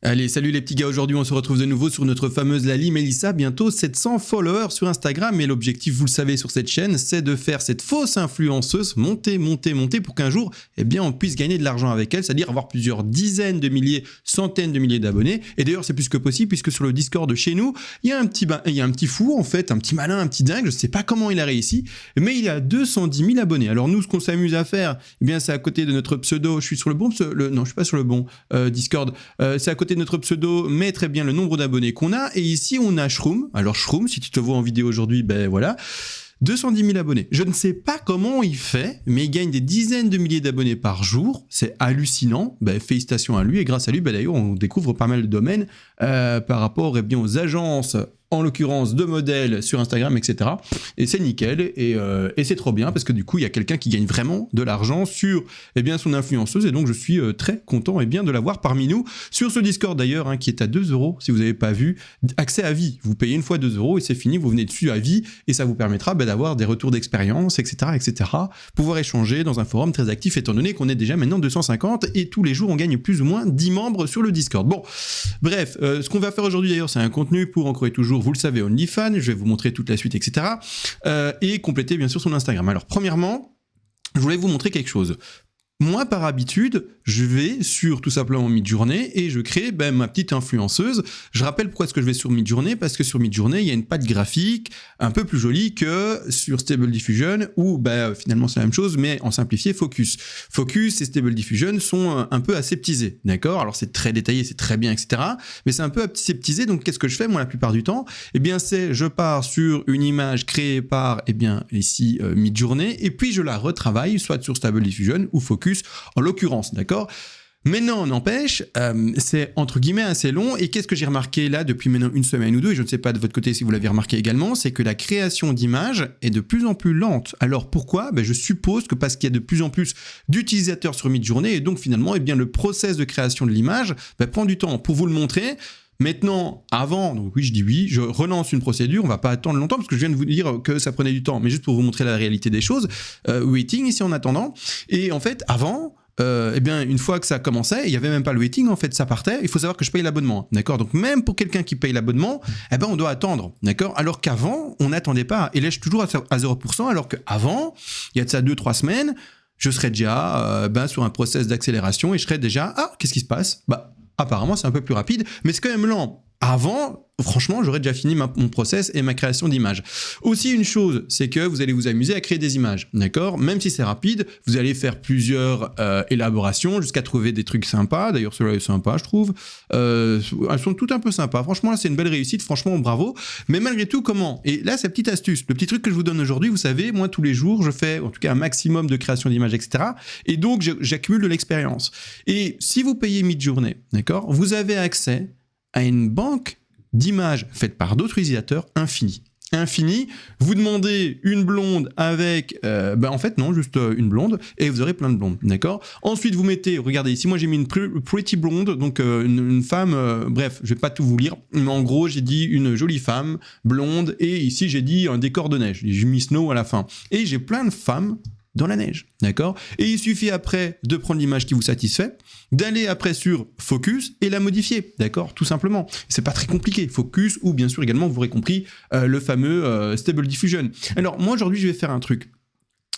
Allez, salut les petits gars, aujourd'hui on se retrouve de nouveau sur notre fameuse Lali Melissa, bientôt 700 followers sur Instagram et l'objectif, vous le savez sur cette chaîne, c'est de faire cette fausse influenceuse monter pour qu'un jour, eh bien on puisse gagner de l'argent avec elle, c'est-à-dire avoir plusieurs dizaines de milliers, centaines de milliers d'abonnés. Et d'ailleurs c'est plus que possible puisque sur le Discord de chez nous, il y a un petit fou en fait, un petit malin, un petit dingue, je sais pas comment il a réussi, mais il a 210 000 abonnés. Alors nous ce qu'on s'amuse à faire, eh bien c'est à côté de notre pseudo, je suis sur le bon non je suis pas sur le bon Discord, c'est à côté de notre pseudo, mais très bien le nombre d'abonnés qu'on a. Et ici, on a Shroom. Alors, Shroom, si tu te vois en vidéo aujourd'hui, ben voilà. 210 000 abonnés. Je ne sais pas comment il fait, mais il gagne des dizaines de milliers d'abonnés par jour. C'est hallucinant. Ben, félicitations à lui. Et grâce à lui, ben, d'ailleurs, on découvre pas mal de domaines par rapport eh bien, aux agences, en l'occurrence de modèles sur Instagram, etc. Et c'est nickel, et c'est trop bien, parce que du coup, il y a quelqu'un qui gagne vraiment de l'argent sur eh bien, son influenceuse, et donc je suis très content eh bien, de l'avoir parmi nous, sur ce Discord d'ailleurs, hein, qui est à 2 €, si vous n'avez pas vu, accès à vie, vous payez une fois 2 € et c'est fini, vous venez dessus à vie, et ça vous permettra ben, d'avoir des retours d'expérience, etc., pouvoir échanger dans un forum très actif, étant donné qu'on est déjà maintenant 250, et tous les jours, on gagne plus ou moins 10 membres sur le Discord. Bon, bref, ce qu'on va faire aujourd'hui d'ailleurs, c'est un contenu pour encore et toujours, vous le savez, OnlyFans, je vais vous montrer toute la suite, etc. Et compléter bien sûr son Instagram. Alors premièrement, je voulais vous montrer quelque chose. Moi, par habitude, je vais sur tout simplement Midjourney et je crée ben, ma petite influenceuse. Je rappelle pourquoi est-ce que je vais sur Midjourney, parce que sur Midjourney, il y a une patte graphique un peu plus jolie que sur Stable Diffusion, où ben, finalement c'est la même chose, mais en simplifié, Focus. Focus et Stable Diffusion sont un peu aseptisés, d'accord? Alors c'est très détaillé, c'est très bien, etc. Mais c'est un peu aseptisé, donc qu'est-ce que je fais moi la plupart du temps? Eh bien c'est, je pars sur une image créée par, eh bien ici, Midjourney, et puis je la retravaille, soit sur Stable Diffusion ou Focus, en l'occurrence, d'accord? Maintenant, n'empêche, c'est entre guillemets assez long, et qu'est-ce que j'ai remarqué là depuis maintenant une semaine ou deux, et je ne sais pas de votre côté si vous l'avez remarqué également, c'est que la création d'images est de plus en plus lente. Alors pourquoi? Ben, je suppose que parce qu'il y a de plus en plus d'utilisateurs sur Midjourney, et donc finalement, eh bien, le process de création de l'image ben, prend du temps. Pour vous le montrer, maintenant, avant, donc oui, je dis oui, je relance une procédure, on va pas attendre longtemps parce que je viens de vous dire que ça prenait du temps, mais juste pour vous montrer la réalité des choses, waiting ici en attendant, et en fait, avant, eh bien, une fois que ça commençait, il n'y avait même pas le waiting, en fait, ça partait, il faut savoir que je paye l'abonnement, d'accord? Donc même pour quelqu'un qui paye l'abonnement, eh ben, on doit attendre, d'accord? Alors qu'avant, on n'attendait pas, et là, je suis toujours à 0%, alors qu'avant, il y a de ça 2-3 semaines, je serais déjà sur un process d'accélération, et je serais déjà, ah, qu'est-ce qui se passe? Bah, apparemment, c'est un peu plus rapide, mais c'est quand même lent. Avant, franchement, j'aurais déjà fini mon process et ma création d'images. Aussi, une chose, c'est que vous allez vous amuser à créer des images, d'accord? Même si c'est rapide, vous allez faire plusieurs élaborations jusqu'à trouver des trucs sympas. D'ailleurs, celui-là est sympa, je trouve. Elles sont toutes un peu sympas. Franchement, là, c'est une belle réussite. Franchement, bravo. Mais malgré tout, comment? Et là, c'est la petite astuce. Le petit truc que je vous donne aujourd'hui, vous savez, moi, tous les jours, je fais en tout cas un maximum de création d'images, etc. Et donc, j'accumule de l'expérience. Et si vous payez Midjourney, d'accord, vous avez accès à une banque d'images faites par d'autres utilisateurs infinie. Vous demandez une blonde avec, en fait non, juste une blonde, et vous aurez plein de blondes, d'accord? Ensuite vous mettez, regardez ici, moi j'ai mis une pretty blonde, donc une femme, bref, je vais pas tout vous lire, mais en gros j'ai dit une jolie femme, blonde, et ici j'ai dit un décor de neige, j'ai mis snow à la fin, et j'ai plein de femmes dans la neige, d'accord? Et il suffit après de prendre l'image qui vous satisfait, d'aller après sur Focus et la modifier, d'accord? Tout simplement. C'est pas très compliqué. Focus ou bien sûr également, vous aurez compris, le fameux Stable Diffusion. Alors moi aujourd'hui, je vais faire un truc.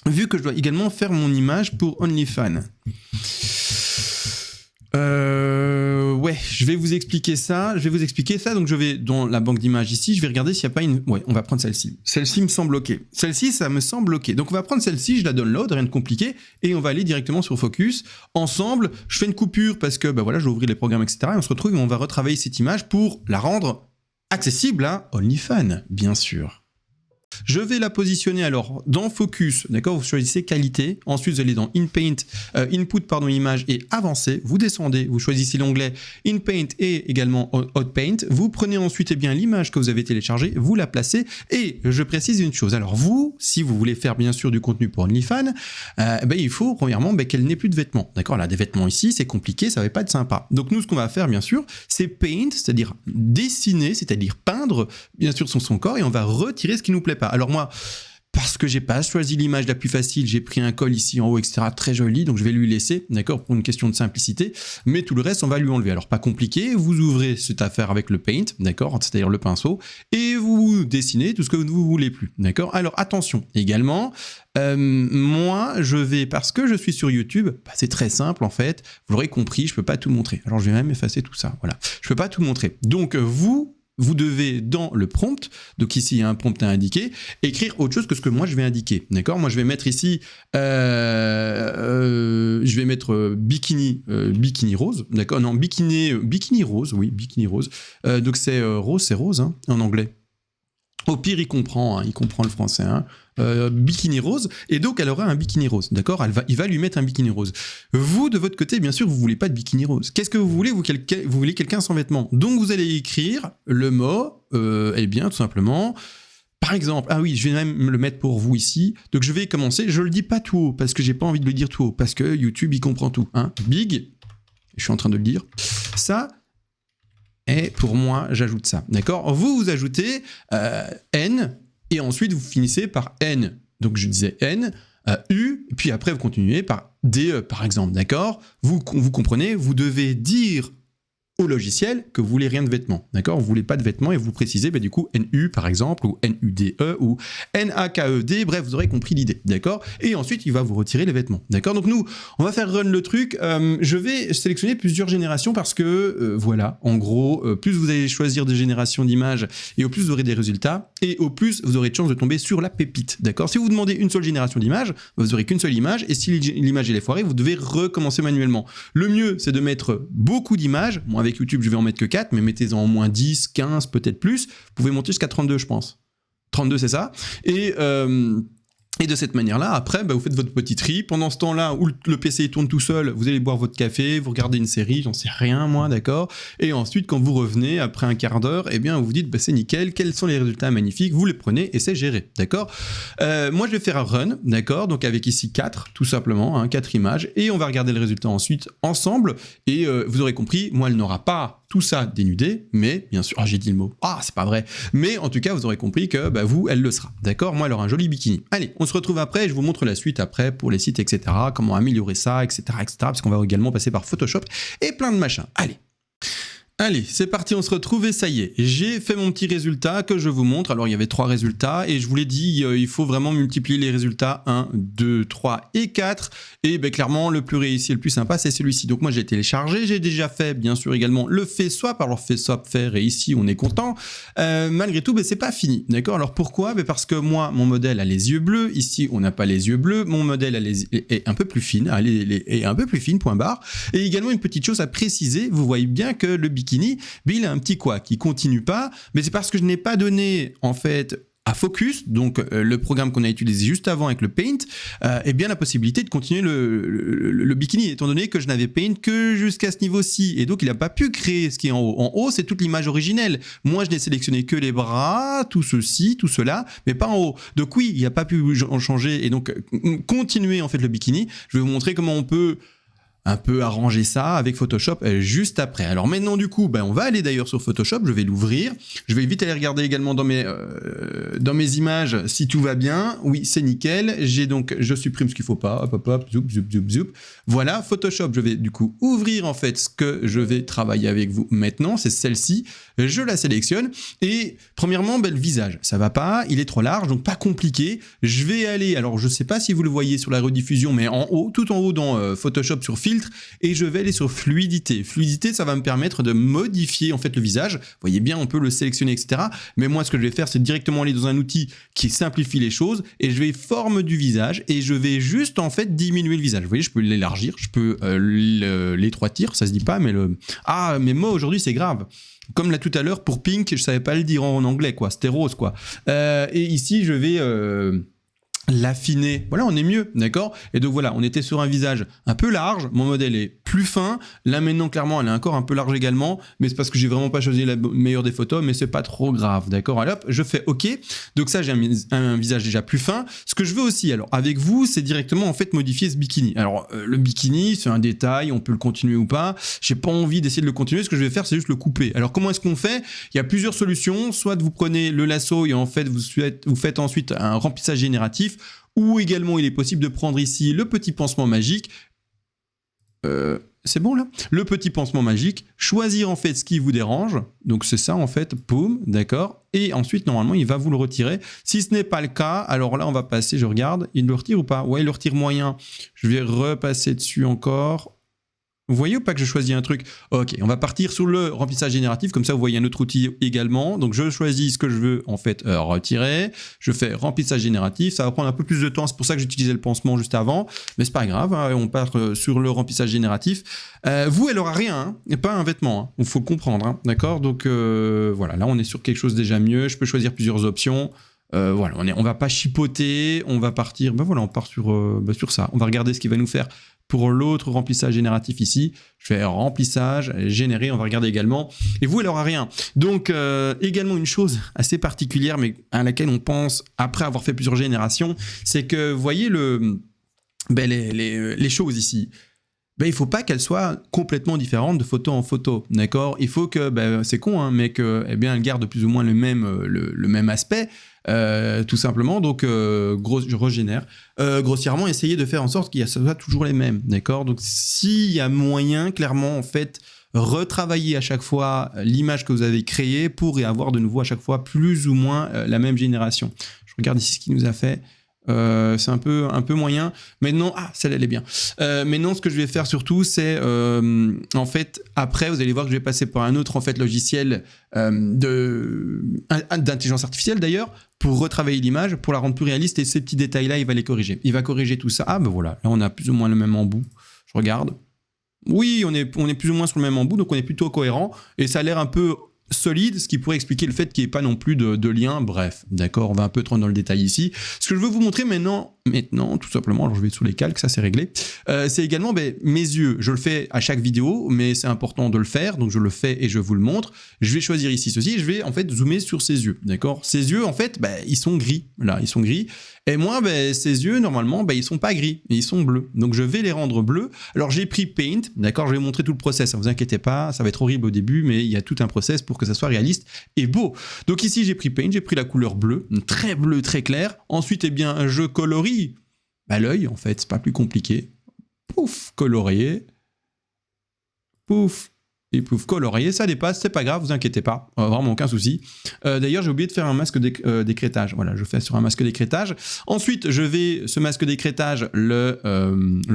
Vu que je dois également faire mon image pour OnlyFans. Ouais, je vais vous expliquer ça. Donc je vais dans la banque d'images ici, je vais regarder s'il n'y a pas une... Ouais, on va prendre celle-ci. Celle-ci me semble ok. Celle-ci, ça me semble ok. Donc on va prendre celle-ci, je la download, rien de compliqué, et on va aller directement sur Focus. Ensemble, je fais une coupure parce que, voilà, je vais ouvrir les programmes, etc. Et on se retrouve et on va retravailler cette image pour la rendre accessible à OnlyFans, bien sûr. Je vais la positionner alors dans Focus, d'accord? Vous choisissez qualité, ensuite vous allez dans InPaint, Input, image et Avancé, vous descendez, vous choisissez l'onglet InPaint et également Outpaint, vous prenez ensuite bien l'image que vous avez téléchargée, vous la placez, et je précise une chose, alors vous, si vous voulez faire bien sûr du contenu pour OnlyFans, il faut premièrement qu'elle n'ait plus de vêtements, d'accord? Là, des vêtements ici, c'est compliqué, ça va pas être sympa. Donc nous, ce qu'on va faire bien sûr, c'est Paint, c'est-à-dire dessiner, c'est-à-dire peindre bien sûr son corps, et on va retirer ce qui nous plaît pas. Alors moi, parce que j'ai pas choisi l'image la plus facile, j'ai pris un col ici en haut, etc. Très joli, donc je vais lui laisser, d'accord, pour une question de simplicité. Mais tout le reste, on va lui enlever. Alors pas compliqué, vous ouvrez cette affaire avec le paint, d'accord, c'est-à-dire le pinceau, et vous dessinez tout ce que vous voulez plus, d'accord. Alors attention, également, moi je vais, parce que je suis sur YouTube, bah, c'est très simple en fait, vous l'aurez compris, je peux pas tout montrer. Alors je vais même effacer tout ça, voilà. Je peux pas tout montrer. Donc vous devez, dans le prompt, donc ici il y a un prompt à indiquer, écrire autre chose que ce que moi je vais indiquer, d'accord. Moi je vais mettre ici, je vais mettre bikini rose, d'accord, non, bikini rose, oui, bikini rose, donc c'est rose hein, en anglais. Au pire, il comprend le français. Hein. Bikini rose, et donc elle aura un bikini rose, d'accord. Il va lui mettre un bikini rose. Vous, de votre côté, bien sûr, vous voulez pas de bikini rose. Qu'est-ce que vous voulez? Vous voulez quelqu'un sans vêtements. Donc vous allez écrire le mot, eh bien, tout simplement... Par exemple, ah oui, je vais même le mettre pour vous ici. Donc je vais commencer, je le dis pas tout haut, parce que j'ai pas envie de le dire tout haut, parce que YouTube, il comprend tout. Hein. Big, je suis en train de le dire, ça... Et pour moi, j'ajoute ça, d'accord. Vous ajoutez N, et ensuite vous finissez par N. Donc je disais N, U, puis après vous continuez par D, par exemple, d'accord. Vous comprenez, vous devez dire au logiciel que vous voulez rien de vêtements, d'accord. Vous voulez pas de vêtements et vous précisez du coup NU par exemple, ou NUDE, ou NAKED, bref, vous aurez compris l'idée, d'accord. Et ensuite, il va vous retirer les vêtements, d'accord. Donc nous, on va faire run le truc. Je vais sélectionner plusieurs générations parce que, voilà, en gros, plus vous allez choisir des générations d'images et au plus vous aurez des résultats, et au plus vous aurez de chances de tomber sur la pépite, d'accord. Si vous demandez une seule génération d'images, vous aurez qu'une seule image, et si l'image est foirée, vous devez recommencer manuellement. Le mieux, c'est de mettre beaucoup d'images. Moi, avec YouTube, je vais en mettre que 4, mais mettez-en au moins 10, 15, peut-être plus. Vous pouvez monter jusqu'à 32, je pense. 32, c'est ça. Et de cette manière-là, après, vous faites votre petit tri. Pendant ce temps-là, où le PC tourne tout seul, vous allez boire votre café, vous regardez une série, j'en sais rien, moi, d'accord. Et ensuite, quand vous revenez, après un quart d'heure, eh bien, vous vous dites, c'est nickel, quels sont les résultats magnifiques, vous les prenez et c'est géré, d'accord. Moi, je vais faire un run, d'accord, donc avec ici 4, tout simplement, hein, 4 images, et on va regarder le résultat ensuite ensemble. Et vous aurez compris, moi, elle n'aura pas tout ça dénudé, mais bien sûr, j'ai dit le mot, c'est pas vrai, mais en tout cas, vous aurez compris que vous, elle le sera, d'accord. Moi, elle aura un joli bikini. Allez, on se retrouve après, je vous montre la suite après pour les sites, etc., comment améliorer ça, etc., parce qu'on va également passer par Photoshop et plein de machins. Allez, c'est parti, on se retrouve et ça y est, j'ai fait mon petit résultat que je vous montre. Alors il y avait 3 résultats et je vous l'ai dit, il faut vraiment multiplier les résultats 1, 2, 3 et 4 et clairement le plus réussi et le plus sympa c'est celui-ci. Donc moi j'ai téléchargé, j'ai déjà fait bien sûr également le fait swap, alors fait swap faire et ici on est content. Malgré tout c'est pas fini, d'accord. Alors pourquoi? Parce que moi mon modèle a les yeux bleus, ici on n'a pas les yeux bleus, mon modèle est un peu plus fine, est un peu plus fine, point barre. Et également une petite chose à préciser, vous voyez bien que le bikini, il a un petit couac, il continue pas, mais c'est parce que je n'ai pas donné en fait à Focus, donc le programme qu'on a utilisé juste avant avec le Paint, bien la possibilité de continuer le bikini, étant donné que je n'avais Paint que jusqu'à ce niveau-ci, et donc il n'a pas pu créer ce qui est en haut. En haut, c'est toute l'image originelle. Moi, je n'ai sélectionné que les bras, tout ceci, tout cela, mais pas en haut. Donc oui, il n'a pas pu en changer, et donc continuer en fait le bikini. Je vais vous montrer comment on peut un peu arranger ça avec Photoshop juste après. Alors maintenant du coup, on va aller d'ailleurs sur Photoshop, je vais l'ouvrir. Je vais vite aller regarder également dans mes images si tout va bien. Oui, c'est nickel. Je supprime ce qu'il faut pas. Hop, hop, hop, zoup, zoup, zoup, zoup. Voilà, Photoshop, je vais du coup ouvrir en fait ce que je vais travailler avec vous maintenant. C'est celle-ci. Je la sélectionne et premièrement, le visage, ça va pas, il est trop large, donc pas compliqué. Je vais aller, alors je sais pas si vous le voyez sur la rediffusion, mais en haut, tout en haut dans Photoshop sur filtre, et je vais aller sur fluidité. Fluidité, ça va me permettre de modifier en fait le visage. Vous voyez bien, on peut le sélectionner, etc. Mais moi, ce que je vais faire, c'est directement aller dans un outil qui simplifie les choses, et je vais forme du visage, et je vais juste en fait diminuer le visage. Vous voyez, je peux l'élargir, je peux l'étroitir, ça se dit pas, mais mais moi aujourd'hui c'est grave. Comme là tout à l'heure pour pink, je savais pas le dire en anglais quoi, c'était rose quoi. Et ici je vais l'affiner, voilà, on est mieux, d'accord? Et donc voilà, on était sur un visage un peu large, mon modèle est plus fin, là maintenant clairement elle est encore un peu large également, mais c'est parce que j'ai vraiment pas choisi la meilleure des photos, mais c'est pas trop grave, d'accord? Allez hop, je fais OK, donc ça j'ai un visage déjà plus fin. Ce que je veux aussi, alors avec vous, c'est directement en fait modifier ce bikini. Alors le bikini, c'est un détail, on peut le continuer ou pas, j'ai pas envie d'essayer de le continuer, ce que je vais faire c'est juste le couper. Alors comment est-ce qu'on fait? Il y a plusieurs solutions, soit vous prenez le lasso et en fait vous faites ensuite un remplissage génératif, ou également il est possible de prendre ici le petit pansement magique. C'est bon là? Le petit pansement magique, choisir en fait ce qui vous dérange, donc c'est ça en fait, boum, d'accord, et ensuite normalement il va vous le retirer. Si ce n'est pas le cas, alors là on va passer, je regarde, il le retire ou pas? Ouais, il le retire moyen, je vais repasser dessus encore. Vous voyez ou pas que je choisis un truc? Ok, on va partir sur le remplissage génératif, comme ça vous voyez un autre outil également. Donc je choisis ce que je veux en fait retirer, je fais remplissage génératif, ça va prendre un peu plus de temps, c'est pour ça que j'utilisais le pansement juste avant, mais c'est pas grave, hein, on part sur le remplissage génératif. Vous, elle aura rien, hein, et pas un vêtement, il faut le comprendre, hein, d'accord? Donc voilà, là on est sur quelque chose déjà mieux, je peux choisir plusieurs options. Voilà, on va pas chipoter, on va partir, ben voilà, on part sur ça, on va regarder ce qu'il va nous faire. Pour l'autre remplissage génératif ici, je fais remplissage, générer, on va regarder également. Et vous, elle n'aura rien. Donc, également une chose assez particulière, mais à laquelle on pense après avoir fait plusieurs générations, c'est que, vous voyez les choses ici. Ben, il ne faut pas qu'elles soient complètement différentes de photo en photo, d'accord? Il faut que, c'est con, hein, mais qu'elles gardent plus ou moins le même aspect, tout simplement. Donc, je régénère. Grossièrement, essayer de faire en sorte que ce soit toujours les mêmes, d'accord? Donc, s'il y a moyen, clairement, en fait, retravailler à chaque fois l'image que vous avez créée pour avoir de nouveau à chaque fois plus ou moins la même génération. Je regarde ici ce qu'il nous a fait. C'est un peu moyen. Maintenant, celle-là, elle est bien. Maintenant, ce que je vais faire surtout, c'est en fait, après, vous allez voir que je vais passer par un autre en fait logiciel d'intelligence artificielle d'ailleurs, pour retravailler l'image, pour la rendre plus réaliste, et ces petits détails-là, il va les corriger. Il va corriger tout ça. Ben voilà, là, on a plus ou moins le même embout. Je regarde. Oui, on est plus ou moins sur le même embout, donc on est plutôt cohérent, et ça a l'air un peu solide, ce qui pourrait expliquer le fait qu'il n'y ait pas non plus de lien. Bref, d'accord, on va un peu trop dans le détail ici. Ce que je veux vous montrer maintenant, tout simplement, alors je vais sur les calques, ça c'est réglé, c'est également mes yeux. Je le fais à chaque vidéo, mais c'est important de le faire, donc je le fais et je vous le montre. Je vais choisir ici ceci, je vais en fait zoomer sur ses yeux, d'accord? Ses yeux, en fait, ils sont gris, là, ils sont gris, et moi, ses yeux, normalement, ils sont pas gris, ils sont bleus, donc je vais les rendre bleus. Alors j'ai pris Paint, d'accord, je vais vous montrer tout le process, ne vous inquiétez pas, ça va être horrible au début, mais il y a tout un process pour que ça soit réaliste et beau. Donc ici, j'ai pris Paint, j'ai pris la couleur bleue, très bleu, très clair. Ensuite, je colorie l'œil, en fait, c'est pas plus compliqué. Pouf, colorier. Pouf, et pouf, colorier, ça dépasse, c'est pas grave, vous inquiétez pas, vraiment aucun souci. D'ailleurs, j'ai oublié de faire un masque d'écrêtage. Voilà, je fais sur un masque d'écrêtage. Ensuite, je vais, ce masque d'écrêtage, le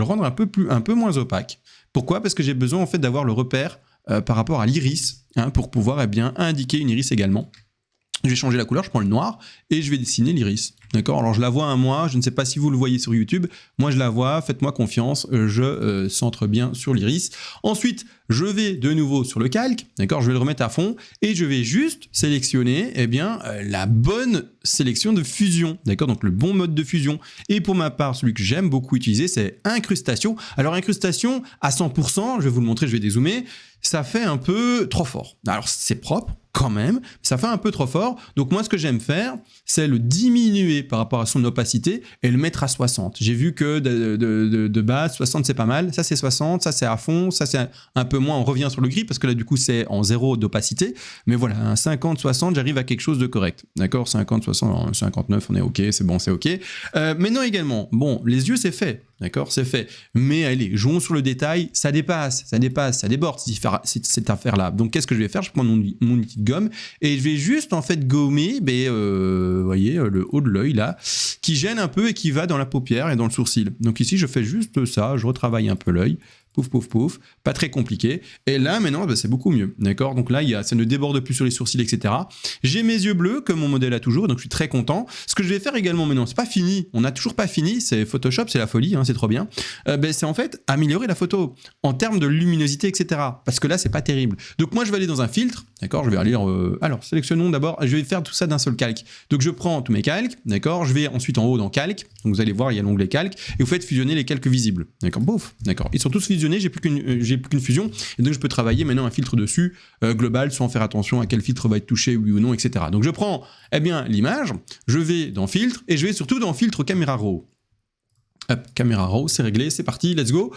rendre un peu moins opaque. Pourquoi? Parce que j'ai besoin, en fait, d'avoir le repère par rapport à l'iris, hein, pour pouvoir indiquer une iris également. Je vais changer la couleur, je prends le noir et je vais dessiner l'iris. D'accord? Alors je la vois moi, je ne sais pas si vous le voyez sur YouTube. Moi je la vois, faites-moi confiance, je centre bien sur l'iris. Ensuite, je vais de nouveau sur le calque, d'accord? Je vais le remettre à fond et je vais juste sélectionner la bonne sélection de fusion, d'accord? Donc le bon mode de fusion. Et pour ma part, celui que j'aime beaucoup utiliser, c'est incrustation. Alors incrustation à 100%, je vais vous le montrer, je vais dézoomer, ça fait un peu trop fort. Alors c'est propre quand même, ça fait un peu trop fort. Donc moi ce que j'aime faire, c'est le diminuer par rapport à son opacité et le mettre à 60. J'ai vu que de base, 60 c'est pas mal, ça c'est 60, ça c'est à fond, ça c'est un peu moins, on revient sur le gris parce que là du coup c'est en 0 d'opacité, mais voilà, un 50-60, j'arrive à quelque chose de correct. D'accord, 50-60, 59, on est ok, c'est bon, c'est ok. Maintenant également, bon, les yeux c'est fait. D'accord, c'est fait. Mais allez, jouons sur le détail, ça dépasse, ça déborde cette affaire-là. Donc qu'est-ce que je vais faire? Je prends mon outil de gomme et je vais juste en fait gommer, vous voyez, le haut de l'œil là, qui gêne un peu et qui va dans la paupière et dans le sourcil. Donc ici, je fais juste ça, je retravaille un peu l'œil. pouf, pouf, pouf, pas très compliqué. Et là, maintenant, c'est beaucoup mieux, d'accord? Donc là, ça ne déborde plus sur les sourcils, etc. J'ai mes yeux bleus, comme mon modèle a toujours, donc je suis très content. Ce que je vais faire également maintenant, c'est pas fini, on n'a toujours pas fini, c'est Photoshop, c'est la folie, hein, c'est trop bien. C'est en fait améliorer la photo en termes de luminosité, etc. Parce que là, c'est pas terrible. Donc moi, je vais aller dans un filtre, d'accord? Je vais aller, alors, sélectionnons d'abord, je vais faire tout ça d'un seul calque. Donc je prends tous mes calques, d'accord? Je vais ensuite en haut dans calque, donc vous allez voir, il y a l'onglet calque, et vous faites fusionner les calques visibles, d'accord? Bouf, d'accord. Ils sont tous fusionnés, j'ai plus qu'une fusion, et donc je peux travailler maintenant un filtre dessus, global, sans faire attention à quel filtre va être touché, oui ou non, etc. Donc je prends, l'image, je vais dans filtre, et je vais surtout dans filtre caméra raw. Hop, caméra raw, c'est réglé, c'est parti, let's go.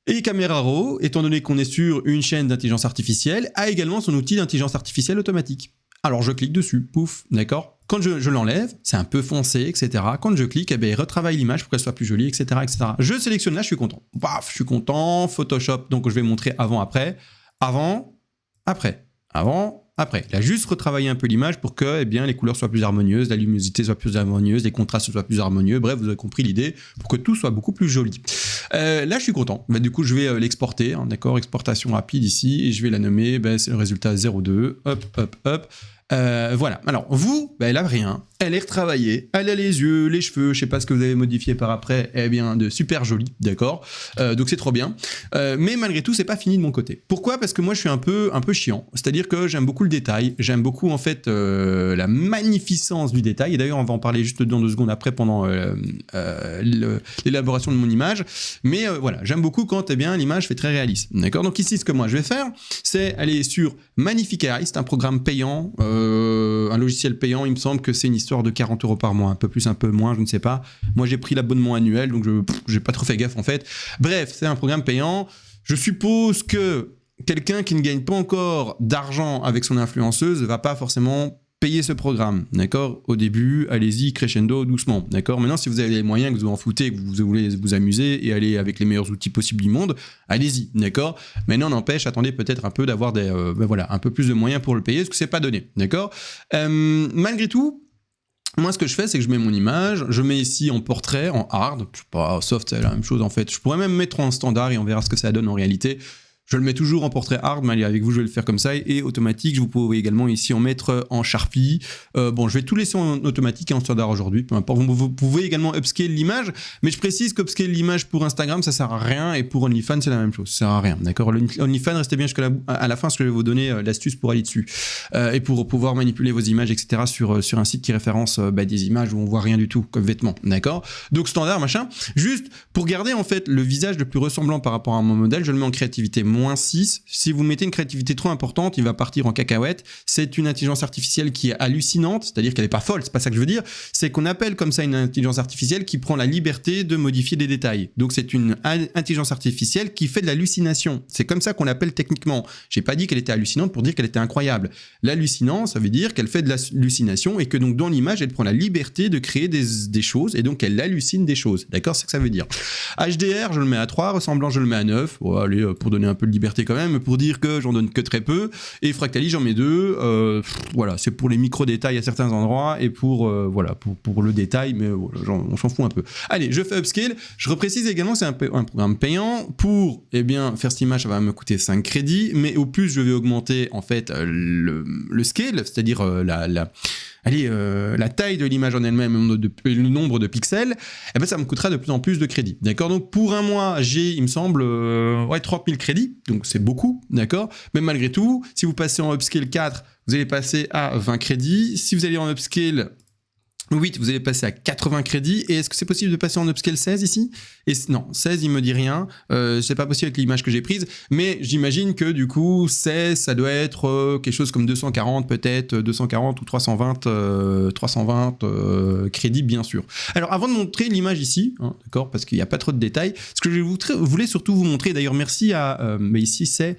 Et Camera Raw, étant donné qu'on est sur une chaîne d'intelligence artificielle, a également son outil d'intelligence artificielle automatique. Alors je clique dessus, pouf, d'accord. Quand je l'enlève, c'est un peu foncé, etc. Quand je clique, il retravaille l'image pour qu'elle soit plus jolie, etc., etc. Je sélectionne là, je suis content. Paf, je suis content. Photoshop, donc je vais montrer avant, après. Avant, après. Avant, après. Il a juste retravaillé un peu l'image pour que les couleurs soient plus harmonieuses, la luminosité soit plus harmonieuse, les contrastes soient plus harmonieux. Bref, vous avez compris l'idée, pour que tout soit beaucoup plus joli. Là, je suis content. Du coup, je vais l'exporter, hein, d'accord, exportation rapide ici, et je vais la nommer, c'est le résultat 02. Hop, hop, hop. Voilà. Alors, vous, elle a rien. Elle est retravaillée. Elle a les yeux, les cheveux. Je sais pas ce que vous avez modifié par après. De super joli, d'accord. Donc c'est trop bien. Mais malgré tout, c'est pas fini de mon côté. Pourquoi? Parce que moi, je suis un peu chiant. C'est-à-dire que j'aime beaucoup le détail. J'aime beaucoup en fait la magnificence du détail. Et d'ailleurs, on va en parler juste dans 2 secondes après pendant l'élaboration de mon image. Mais voilà, j'aime beaucoup quand l'image fait très réaliste. D'accord. Donc ici, ce que moi je vais faire, c'est aller sur Magnifica. C'est un programme payant. Un logiciel payant, il me semble que c'est une histoire de 40 € par mois, un peu plus, un peu moins, je ne sais pas. Moi, j'ai pris l'abonnement annuel, donc j'ai pas trop fait gaffe en fait. Bref, c'est un programme payant. Je suppose que quelqu'un qui ne gagne pas encore d'argent avec son influenceuse va pas forcément payer ce programme, d'accord? Au début, allez-y, crescendo, doucement, d'accord? Maintenant, si vous avez les moyens, que vous en foutez, que vous voulez vous amuser et aller avec les meilleurs outils possibles du monde, allez-y, d'accord? Maintenant, n'empêche, attendez peut-être un peu d'avoir un peu plus de moyens pour le payer, parce que c'est pas donné, d'accord? Malgré tout, moi, ce que je fais, c'est que je mets mon image, je mets ici en portrait, en hard, je sais pas, soft, c'est la même chose en fait. Je pourrais même mettre en standard et on verra ce que ça donne en réalité. Je le mets toujours en portrait hard, mais allez, avec vous, je vais le faire comme ça. Et automatique, vous pouvez également ici en mettre en Sharpie. Je vais tout laisser en automatique et en standard aujourd'hui, peu importe. Vous pouvez également upscale l'image, mais je précise qu'upscale l'image pour Instagram, ça sert à rien, et pour OnlyFans, c'est la même chose. Ça sert à rien, d'accord? OnlyFans, restez bien jusqu'à la fin, parce que je vais vous donner l'astuce pour aller dessus. Et pour pouvoir manipuler vos images, etc., sur un site qui référence des images où on voit rien du tout, comme vêtements, d'accord? Donc standard, machin. Juste, pour garder en fait le visage le plus ressemblant par rapport à mon modèle, je le mets en créativité -6. Si vous mettez une créativité trop importante, il va partir en cacahuète. C'est une intelligence artificielle qui est hallucinante, c'est-à-dire qu'elle n'est pas folle, c'est pas ça que je veux dire. C'est qu'on appelle comme ça une intelligence artificielle qui prend la liberté de modifier des détails. Donc c'est une intelligence artificielle qui fait de l'hallucination. C'est comme ça qu'on l'appelle techniquement. J'ai pas dit qu'elle était hallucinante pour dire qu'elle était incroyable. L'hallucinant, ça veut dire qu'elle fait de l'hallucination et que donc dans l'image, elle prend la liberté de créer des choses et donc elle hallucine des choses. D'accord? C'est ce que ça veut dire. HDR, je le mets à 3, ressemblant, je le mets à 9. Bon, allez, pour donner un peu de liberté quand même, pour dire que j'en donne que très peu. Et Fractali, j'en mets 2. Voilà, c'est pour les micro-détails à certains endroits et pour le détail, mais voilà, on s'en fout un peu. Allez, je fais upscale. Je reprécise également, c'est un programme payant. Pour faire cette image, ça va me coûter 5 crédits, mais au plus je vais augmenter en fait le scale, c'est-à-dire la taille de l'image en elle-même et le nombre de pixels, ça me coûtera de plus en plus de crédits. D'accord? Donc pour un mois, j'ai, il me semble, 30 000 crédits, donc c'est beaucoup, d'accord? Mais malgré tout, si vous passez en upscale 4, vous allez passer à 20 crédits. Si vous allez en upscale 8, vous allez passer à 80 crédits. Et est-ce que c'est possible de passer en upscale 16 ici? Non, 16, il me dit rien. C'est pas possible avec l'image que j'ai prise. Mais j'imagine que du coup, 16, ça doit être quelque chose comme 240 peut-être, 240 ou 320 crédits, bien sûr. Alors, avant de montrer l'image ici, hein, d'accord, parce qu'il n'y a pas trop de détails, ce que je voulais surtout vous montrer, d'ailleurs, merci à... mais ici, c'est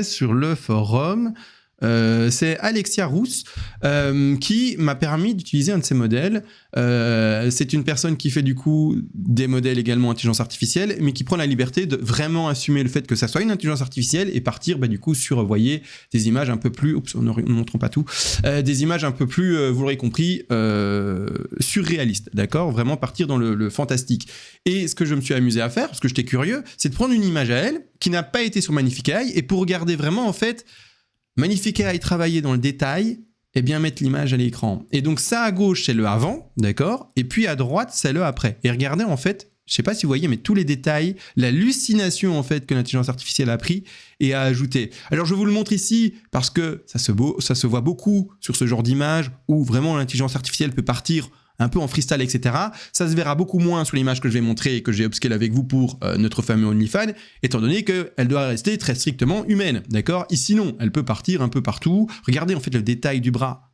sur le forum. c'est Alexia Rousse qui m'a permis d'utiliser un de ces modèles. C'est une personne qui fait du coup des modèles également intelligence artificielle, mais qui prend la liberté de vraiment assumer le fait que ça soit une intelligence artificielle et partir du coup sur, vous voyez, des images un peu plus... Oups, ne montrons pas tout. Des images un peu plus, vous l'aurez compris, surréalistes, d'accord ? Vraiment partir dans le fantastique. Et ce que je me suis amusé à faire, parce que j'étais curieux, c'est de prendre une image à elle qui n'a pas été sur Magnificat et pour regarder vraiment en fait Magnificat travailler dans le détail et bien mettre l'image à l'écran. Et donc ça à gauche c'est le avant, d'accord ? Et puis à droite c'est le après. Et regardez en fait, je sais pas si vous voyez, mais tous les détails, l'hallucination en fait que l'intelligence artificielle a pris et a ajouté. Alors je vous le montre ici parce que ça se voit beaucoup sur ce genre d'image où vraiment l'intelligence artificielle peut partir un peu en freestyle, etc. Ça se verra beaucoup moins sur l'image que je vais montrer et que j'ai upscale avec vous pour notre fameux OnlyFans, étant donné qu'elle doit rester très strictement humaine, d'accord ? Ici non, elle peut partir un peu partout. Regardez en fait le détail du bras.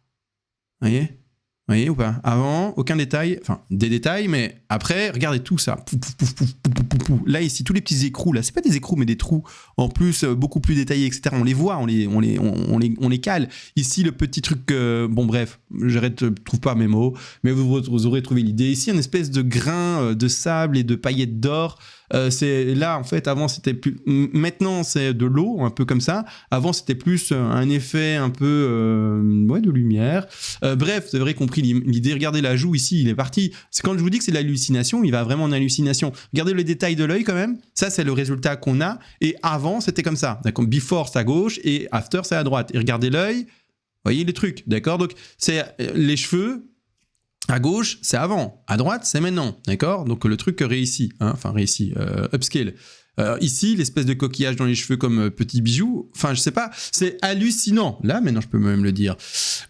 Vous voyez ou pas ? Avant, aucun détail, enfin des détails, mais après, regardez tout ça. Pouf, pouf, pouf, pouf, pouf, pouf, pouf. Là ici, tous les petits écrous, là, c'est pas des écrous, mais des trous en plus, beaucoup plus détaillés, etc. On les voit, on les cale. Ici, le petit truc, bon bref, j'arrête, je trouve pas mes mots, mais vous aurez trouvé l'idée. Ici, une espèce de grain de sable et de paillettes d'or. C'est là en fait avant c'était plus, maintenant c'est de l'eau un peu comme ça, avant c'était plus un effet un peu de lumière, bref vous avez compris l'idée. Regardez la joue ici, il est parti, c'est quand je vous dis que c'est de l'hallucination, il va vraiment en hallucination. Regardez le détail de l'œil quand même, ça c'est le résultat qu'on a, et avant c'était comme ça, d'accord, before c'est à gauche et after c'est à droite, et regardez l'œil, voyez les trucs, d'accord, donc c'est les cheveux. À gauche, c'est avant. À droite, c'est maintenant. D'accord ? Donc, le truc réussi. Upscale. Ici, l'espèce de coquillage dans les cheveux comme petit bijou. Enfin, je sais pas. C'est hallucinant. Là, maintenant, je peux même le dire.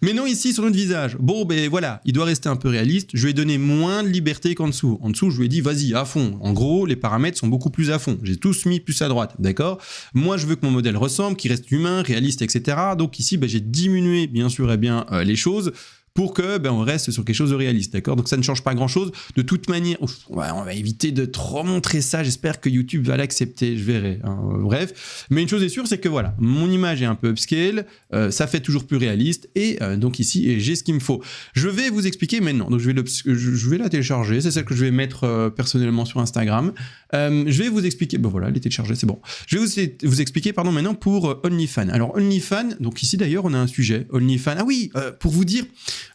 Mais non, ici, sur notre visage. Bon, ben voilà. Il doit rester un peu réaliste. Je lui ai donné moins de liberté qu'en dessous. En dessous, je lui ai dit, vas-y, à fond. En gros, les paramètres sont beaucoup plus à fond. J'ai tous mis plus à droite. D'accord ? Moi, je veux que mon modèle ressemble, qu'il reste humain, réaliste, etc. Donc, ici, j'ai diminué, bien sûr, les choses pour que on reste sur quelque chose de réaliste, d'accord ? Donc ça ne change pas grand-chose. De toute manière, on va éviter de trop montrer ça. J'espère que YouTube va l'accepter, je verrai. Bref, mais une chose est sûre, c'est que voilà, mon image est un peu upscale, ça fait toujours plus réaliste, et donc ici, j'ai ce qu'il me faut. Je vais vous expliquer maintenant. Donc je vais la télécharger. C'est celle que je vais mettre personnellement sur Instagram. Je vais vous expliquer. Voilà, elle est téléchargée, c'est bon. Je vais vous expliquer, maintenant pour OnlyFans. Alors OnlyFans, donc ici d'ailleurs, on a un sujet. OnlyFans. Ah oui, pour vous dire.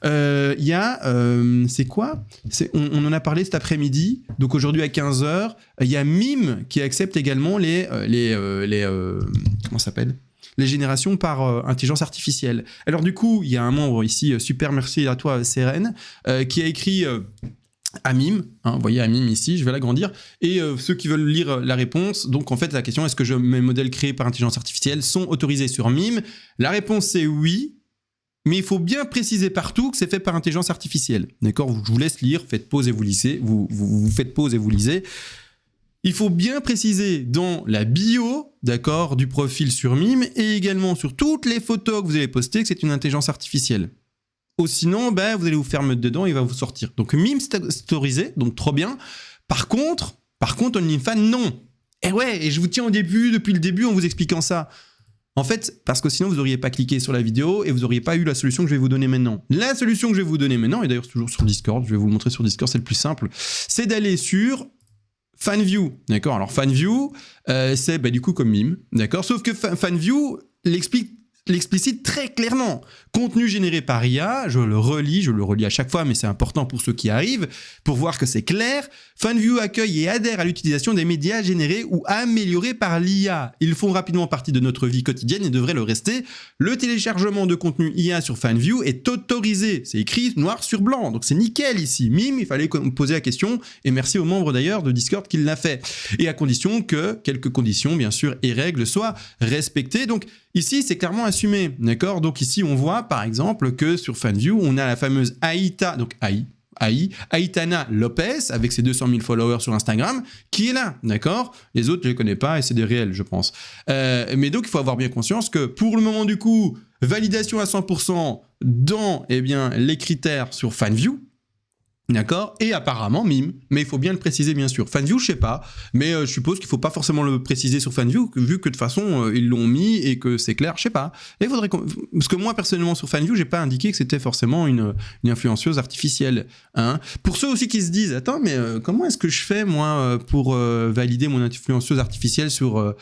Il y a, c'est quoi ? On en a parlé cet après-midi, donc aujourd'hui à 15h, il y a Mime qui accepte également les comment ça s'appelle ? Les générations par intelligence artificielle. Alors du coup, il y a un membre ici, super merci à toi Seren, qui a écrit... à Mime, vous voyez à Mime ici, je vais l'agrandir, et ceux qui veulent lire la réponse, donc en fait la question, est-ce que mes modèles créés par intelligence artificielle sont autorisés sur Mime ? La réponse c'est oui. Mais il faut bien préciser partout que c'est fait par intelligence artificielle. D'accord ? Je vous laisse lire, faites pause et vous lisez. Vous faites pause et vous lisez. Il faut bien préciser dans la bio, d'accord, du profil sur Mime et également sur toutes les photos que vous allez poster que c'est une intelligence artificielle. Ou sinon, vous allez vous faire mettre dedans et il va vous sortir. Donc Mime, c'est autorisé, donc trop bien. Par contre, OnlyFans, non. Et je vous tiens depuis le début en vous expliquant ça. En fait, parce que sinon vous n'auriez pas cliqué sur la vidéo et vous n'auriez pas eu la solution que je vais vous donner maintenant. La solution que je vais vous donner maintenant, et d'ailleurs c'est toujours sur Discord, je vais vous le montrer sur Discord, c'est le plus simple, c'est d'aller sur FanView. D'accord ? Alors FanView, c'est du coup comme Mime. D'accord ? Sauf que FanView l'explicite très clairement. Contenu généré par IA, je le relis à chaque fois, mais c'est important pour ceux qui arrivent, pour voir que c'est clair. FanView accueille et adhère à l'utilisation des médias générés ou améliorés par l'IA. Ils font rapidement partie de notre vie quotidienne et devraient le rester. Le téléchargement de contenu IA sur FanView est autorisé. C'est écrit noir sur blanc, donc c'est nickel ici. Mime, il fallait poser la question, et merci aux membres d'ailleurs de Discord qui l'a fait. Et à condition que quelques conditions, bien sûr, et règles soient respectées. Donc ici, c'est clairement assumé, d'accord ? Donc ici, on voit par exemple que sur FanView, on a la fameuse Aitana Lopez, avec ses 200 000 followers sur Instagram, qui est là, d'accord ? Les autres, je les connais pas et c'est des réels, je pense. Mais donc, il faut avoir bien conscience que pour le moment, du coup, validation à 100% dans les critères sur FanView, D'accord? Et apparemment Mime, mais il faut bien le préciser bien sûr. Fanview, je sais pas, mais je suppose qu'il faut pas forcément le préciser sur Fanview, vu que de toute façon ils l'ont mis et que c'est clair, je sais pas. Et faudrait parce que moi personnellement sur Fanview, j'ai pas indiqué que c'était forcément une influenceuse artificielle. Hein. Pour ceux aussi qui se disent, attends, mais comment est-ce que je fais moi pour valider mon influenceuse artificielle sur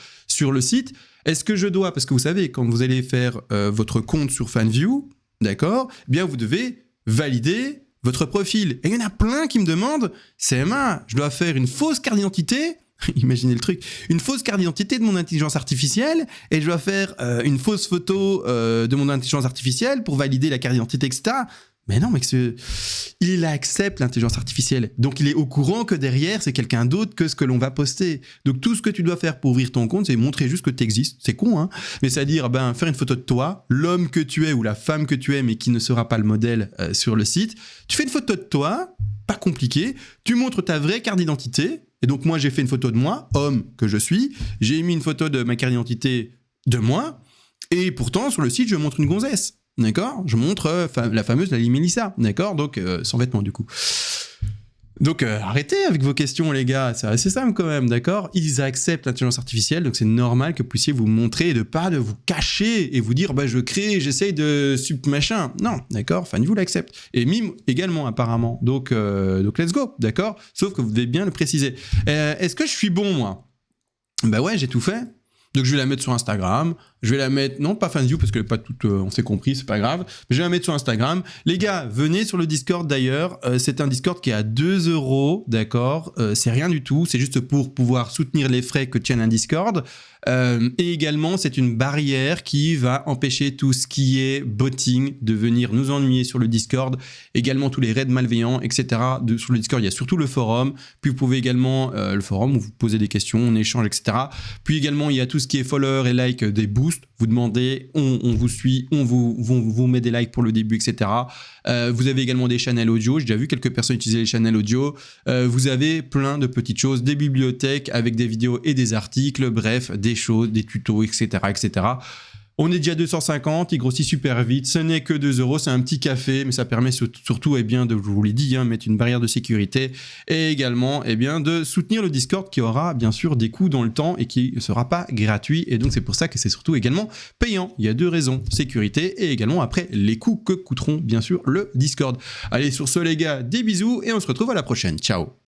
le site? Est-ce que je dois, parce que vous savez, quand vous allez faire votre compte sur Fanview, d'accord, eh bien vous devez valider votre profil. Et il y en a plein qui me demandent, CMA, je dois faire une fausse carte d'identité, imaginez le truc, une fausse carte d'identité de mon intelligence artificielle, et je dois faire une fausse photo de mon intelligence artificielle pour valider la carte d'identité, etc. Mais non, mec, il accepte l'intelligence artificielle. Donc, il est au courant que derrière, c'est quelqu'un d'autre que ce que l'on va poster. Donc, tout ce que tu dois faire pour ouvrir ton compte, c'est montrer juste que tu existes. C'est con, hein. Mais c'est-à-dire, faire une photo de toi, l'homme que tu es ou la femme que tu es, mais qui ne sera pas le modèle sur le site. Tu fais une photo de toi, pas compliqué. Tu montres ta vraie carte d'identité. Et donc, moi, j'ai fait une photo de moi, homme que je suis. J'ai mis une photo de ma carte d'identité de moi. Et pourtant, sur le site, je montre une gonzesse. D'accord? Je montre la fameuse Lali Melissa. D'accord? Donc, sans vêtements, du coup. Donc, arrêtez avec vos questions, les gars. C'est assez simple, quand même. D'accord? Ils acceptent l'intelligence artificielle. Donc, c'est normal que vous puissiez vous montrer et de pas de vous cacher et vous dire, je crée, j'essaye de machin. Non, d'accord? Fanview l'accepte. Et Mime également, apparemment. Donc, let's go. D'accord? Sauf que vous devez bien le préciser. Est-ce que je suis bon, moi? Bah ouais, j'ai tout fait. Donc, je vais la mettre sur Instagram. Je vais la mettre, non, pas Fanview, parce qu'elle n'est pas toute, on s'est compris, c'est pas grave. Mais je vais la mettre sur Instagram. Les gars, venez sur le Discord d'ailleurs. C'est un Discord qui est à 2 €, d'accord? C'est rien du tout. C'est juste pour pouvoir soutenir les frais que tienne un Discord. Et également, c'est une barrière qui va empêcher tout ce qui est botting de venir nous ennuyer sur le Discord. Également, tous les raids malveillants, etc. Sur le Discord, il y a surtout le forum. Puis, vous pouvez également, le forum où vous posez des questions, on échange, etc. Puis également, il y a tout ce qui est follower et like des boosts. Vous demandez, on vous suit, on vous met des likes pour le début, etc. Vous avez également des channels audio. J'ai déjà vu quelques personnes utiliser les channels audio. Vous avez plein de petites choses, des bibliothèques avec des vidéos et des articles, bref, des choses, des tutos, etc., etc. On est déjà 250, il grossit super vite, ce n'est que 2 €, c'est un petit café, mais ça permet surtout, je vous l'ai dit, mettre une barrière de sécurité et également, de soutenir le Discord qui aura bien sûr des coûts dans le temps et qui ne sera pas gratuit. Et donc, c'est pour ça que c'est surtout également payant. Il y a 2 raisons, sécurité et également après les coûts que coûteront bien sûr le Discord. Allez, sur ce les gars, des bisous et on se retrouve à la prochaine. Ciao!